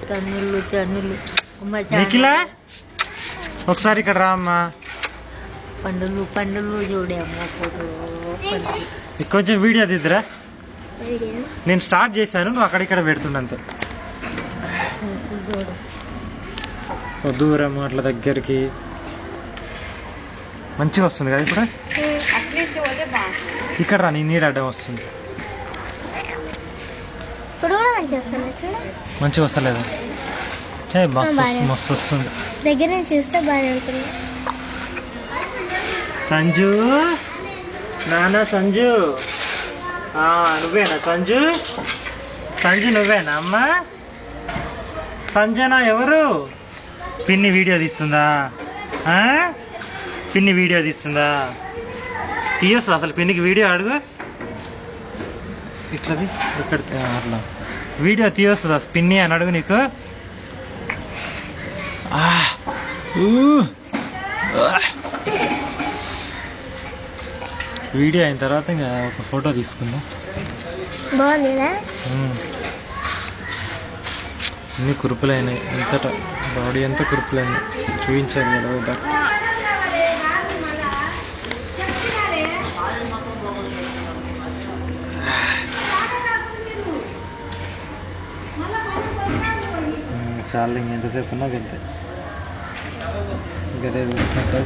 కన్నులు చన్నులు నిఖిల ఒకసారి ఇక్కడ రా అమ్మా. పండులు పండులు చూడేమ్మా ఫోటో పండులు. కొంచెం వీడియో తీద్దురా. నేను స్టార్ట్ చేశాను, నువ్వు అక్కడిక్కడ పెడుతుండంతే. దూరం అట్లా దగ్గరికి మంచిగా వస్తుంది కదా ఇప్పుడు. ఇక్కడ రా, నీ నీడ అడ్డం వస్తుంది. మంచిగా వస్తలేదు. మస్తు వస్తుంది దగ్గర నుంచి చూస్తే బాగా ఉంటుంది. సంజు నాన్న, సంజు నువ్వేనా? సంజు సంజు నువ్వేనా అమ్మా? సంజన ఎవరు? పిన్ని వీడియో తీస్తుందా? పిన్ని వీడియో తీస్తుందా? తీయొస్తుంది అసలు పిన్నికి వీడియో? అడుగు ఇట్లది ఇక్కడ అట్లా వీడియో తీయొస్తుందా పిన్ని అని అడుగు. నీకు వీడియో అయిన తర్వాత ఇంకా ఒక ఫోటో తీసుకుందాం. బాగుంది. అన్ని కురుపులైనాయి, ఎంతట బాడీ ఎంత కురుపులైనాయి చూపించాను కదా. చాలా ఇంకెంతసేపు ఉన్నా గంతే. గదే చూస్తున్నట్టు.